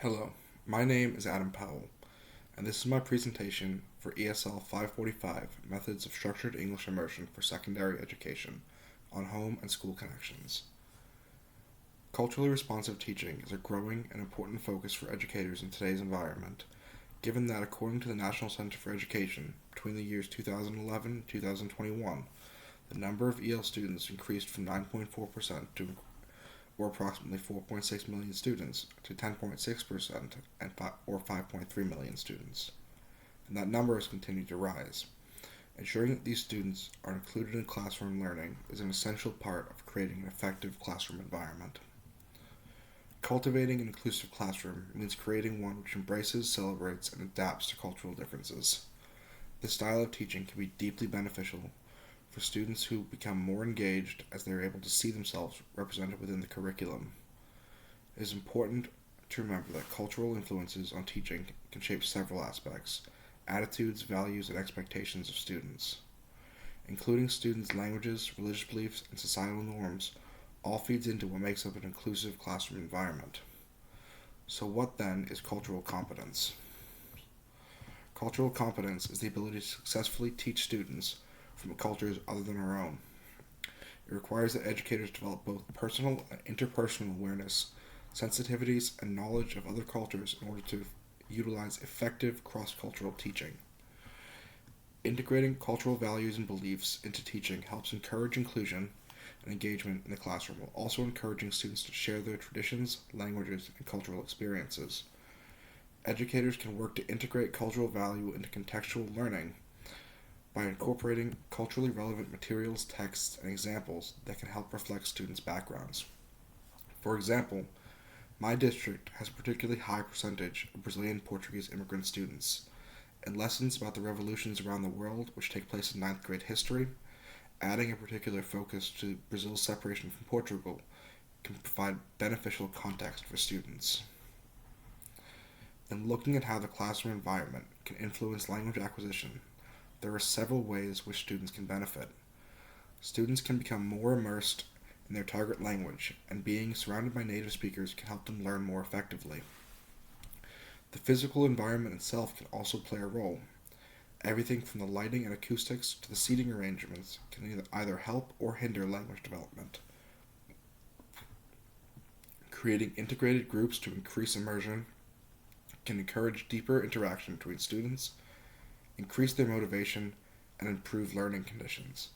Hello, my name is Adam Powell, and this is my presentation for ESL 545 Methods of Structured English Immersion for Secondary Education on Home and School Connections. Culturally responsive teaching is a growing and important focus for educators in today's environment, given that according to the National Center for Education, between the years 2011 and 2021, the number of EL students increased from 9.4% to or approximately 4.6 million students, to 10.6% or 5.3 million students. And that number has continued to rise. Ensuring that these students are included in classroom learning is an essential part of creating an effective classroom environment. Cultivating an inclusive classroom means creating one which embraces, celebrates, and adapts to cultural differences. This style of teaching can be deeply beneficial for students who become more engaged as they are able to see themselves represented within the curriculum. It is important to remember that cultural influences on teaching can shape several aspects: attitudes, values, and expectations of students. Including students' languages, religious beliefs, and societal norms all feeds into what makes up an inclusive classroom environment. So what then is cultural competence? Cultural competence is the ability to successfully teach students from cultures other than our own. It requires that educators develop both personal and interpersonal awareness, sensitivities, and knowledge of other cultures in order to utilize effective cross-cultural teaching. Integrating cultural values and beliefs into teaching helps encourage inclusion and engagement in the classroom, while also encouraging students to share their traditions, languages, and cultural experiences. Educators can work to integrate cultural value into contextual learning by incorporating culturally relevant materials, texts, and examples that can help reflect students' backgrounds. For example, my district has a particularly high percentage of Brazilian Portuguese immigrant students, and lessons about the revolutions around the world which take place in ninth grade history, adding a particular focus to Brazil's separation from Portugal, can provide beneficial context for students. In looking at how the classroom environment can influence language acquisition, there are several ways which students can benefit. Students can become more immersed in their target language, and being surrounded by native speakers can help them learn more effectively. The physical environment itself can also play a role. Everything from the lighting and acoustics to the seating arrangements can either help or hinder language development. Creating integrated groups to increase immersion can encourage deeper interaction between students, increase their motivation, and improve learning conditions.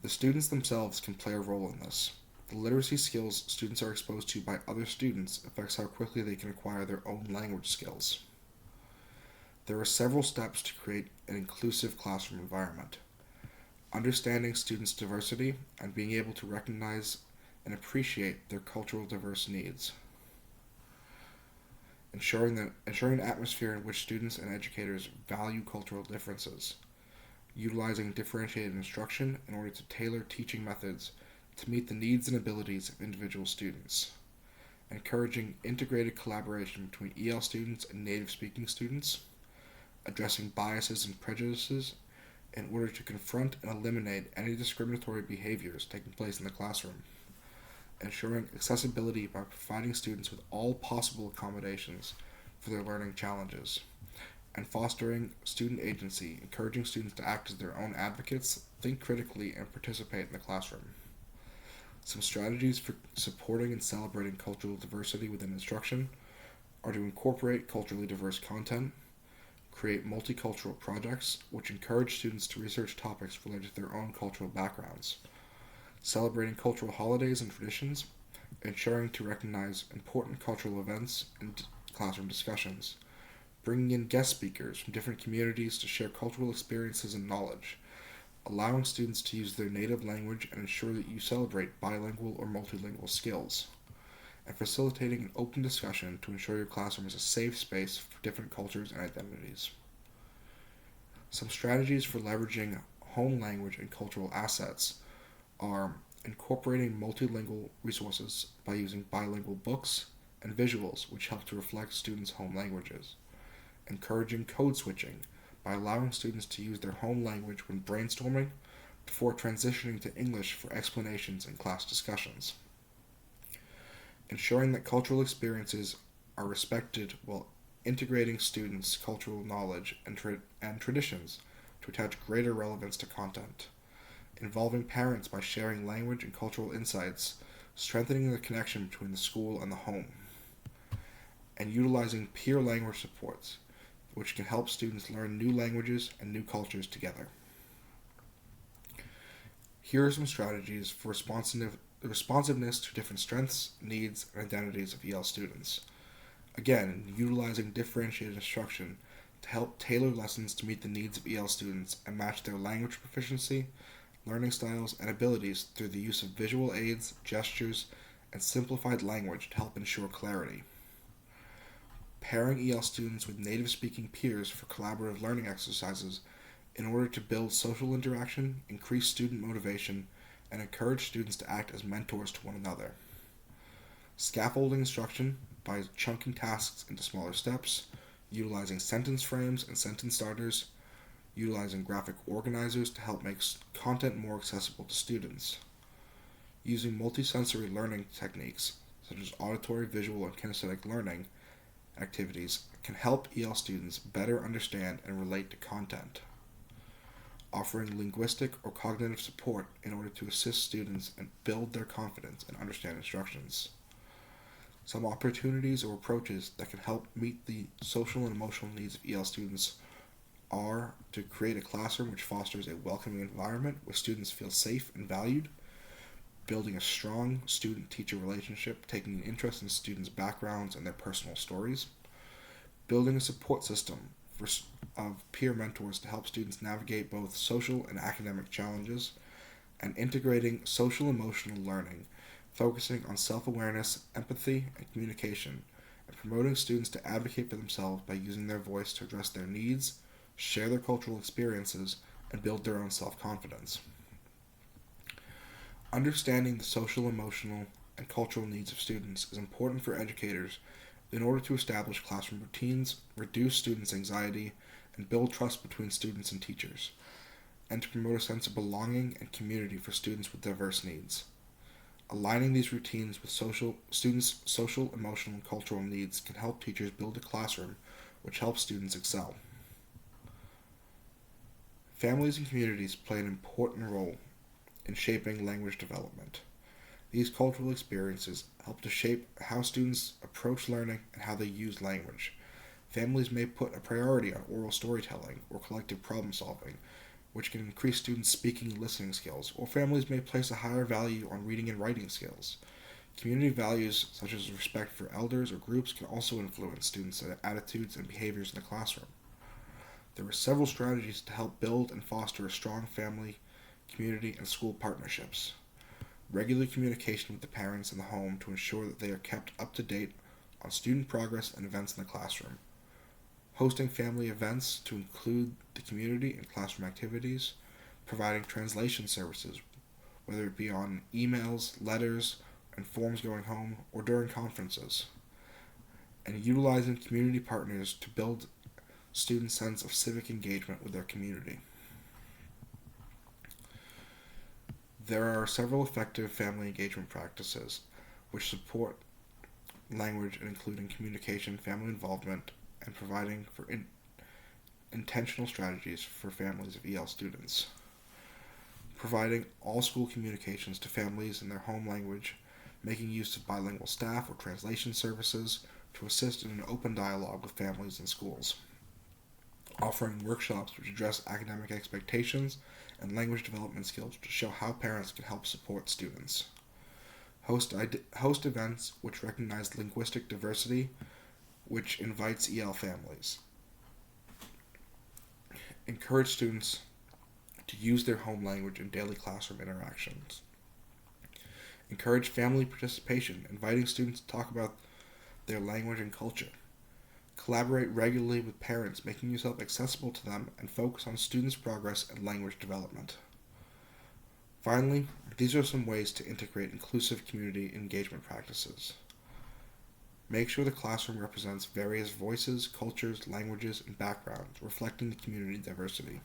The students themselves can play a role in this. The literacy skills students are exposed to by other students affects how quickly they can acquire their own language skills. There are several steps to create an inclusive classroom environment. Understanding students' diversity and being able to recognize and appreciate their cultural diverse needs. Ensuring an atmosphere in which students and educators value cultural differences, utilizing differentiated instruction in order to tailor teaching methods to meet the needs and abilities of individual students, encouraging integrated collaboration between EL students and native speaking students, addressing biases and prejudices in order to confront and eliminate any discriminatory behaviors taking place in the classroom, ensuring accessibility by providing students with all possible accommodations for their learning challenges, and fostering student agency, encouraging students to act as their own advocates, think critically, and participate in the classroom. Some strategies for supporting and celebrating cultural diversity within instruction are to incorporate culturally diverse content, create multicultural projects which encourage students to research topics related to their own cultural backgrounds, celebrating cultural holidays and traditions, ensuring to recognize important cultural events in classroom discussions, bringing in guest speakers from different communities to share cultural experiences and knowledge, allowing students to use their native language and ensure that you celebrate bilingual or multilingual skills, and facilitating an open discussion to ensure your classroom is a safe space for different cultures and identities. Some strategies for leveraging home language and cultural assets are incorporating multilingual resources by using bilingual books and visuals which help to reflect students' home languages, encouraging code switching by allowing students to use their home language when brainstorming before transitioning to English for explanations and class discussions, ensuring that cultural experiences are respected while integrating students' cultural knowledge and traditions to attach greater relevance to content, involving parents by sharing language and cultural insights, strengthening the connection between the school and the home, and utilizing peer language supports, which can help students learn new languages and new cultures together. Here are some strategies for responsiveness to different strengths, needs, and identities of EL students. Again, utilizing differentiated instruction to help tailor lessons to meet the needs of EL students and match their language proficiency, learning styles, and abilities through the use of visual aids, gestures, and simplified language to help ensure clarity. Pairing EL students with native-speaking peers for collaborative learning exercises in order to build social interaction, increase student motivation, and encourage students to act as mentors to one another. Scaffolding instruction by chunking tasks into smaller steps, utilizing sentence frames and sentence starters, utilizing graphic organizers to help make content more accessible to students, using multisensory learning techniques such as auditory, visual, and kinesthetic learning activities can help EL students better understand and relate to content, offering linguistic or cognitive support in order to assist students and build their confidence and understand instructions. Some opportunities or approaches that can help meet the social and emotional needs of EL students are to create a classroom which fosters a welcoming environment where students feel safe and valued, building a strong student-teacher relationship, taking an interest in students' backgrounds and their personal stories, building a support system of peer mentors to help students navigate both social and academic challenges, and integrating social-emotional learning, focusing on self-awareness, empathy, and communication, and promoting students to advocate for themselves by using their voice to address their needs, share their cultural experiences, and build their own self-confidence. Understanding the social, emotional, and cultural needs of students is important for educators in order to establish classroom routines, reduce students' anxiety, and build trust between students and teachers, and to promote a sense of belonging and community for students with diverse needs. Aligning these routines with students' social, emotional, and cultural needs can help teachers build a classroom which helps students excel. Families and communities play an important role in shaping language development. These cultural experiences help to shape how students approach learning and how they use language. Families may put a priority on oral storytelling or collective problem solving, which can increase students' speaking and listening skills, or families may place a higher value on reading and writing skills. Community values such as respect for elders or groups can also influence students' attitudes and behaviors in the classroom. There are several strategies to help build and foster a strong family, community, and school partnerships. Regular communication with the parents in the home to ensure that they are kept up to date on student progress and events in the classroom. Hosting family events to include the community in classroom activities. Providing translation services, whether it be on emails, letters, and forms going home, or during conferences. And utilizing community partners to build students' sense of civic engagement with their community. There are several effective family engagement practices which support language and including communication, family involvement, and providing for intentional strategies for families of EL students. Providing all school communications to families in their home language, making use of bilingual staff or translation services to assist in an open dialogue with families and schools. Offering workshops which address academic expectations and language development skills to show how parents can help support students. Host events which recognize linguistic diversity, which invites EL families. Encourage students to use their home language in daily classroom interactions. Encourage family participation, inviting students to talk about their language and culture. Collaborate regularly with parents, making yourself accessible to them, and focus on students' progress and language development. Finally, these are some ways to integrate inclusive community engagement practices. Make sure the classroom represents various voices, cultures, languages, and backgrounds, reflecting the community diversity.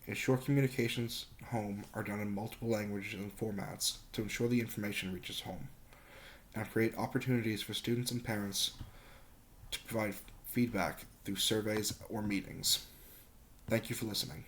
Ensure communications home are done in multiple languages and formats to ensure the information reaches home. And create opportunities for students and parents to provide feedback through surveys or meetings. Thank you for listening.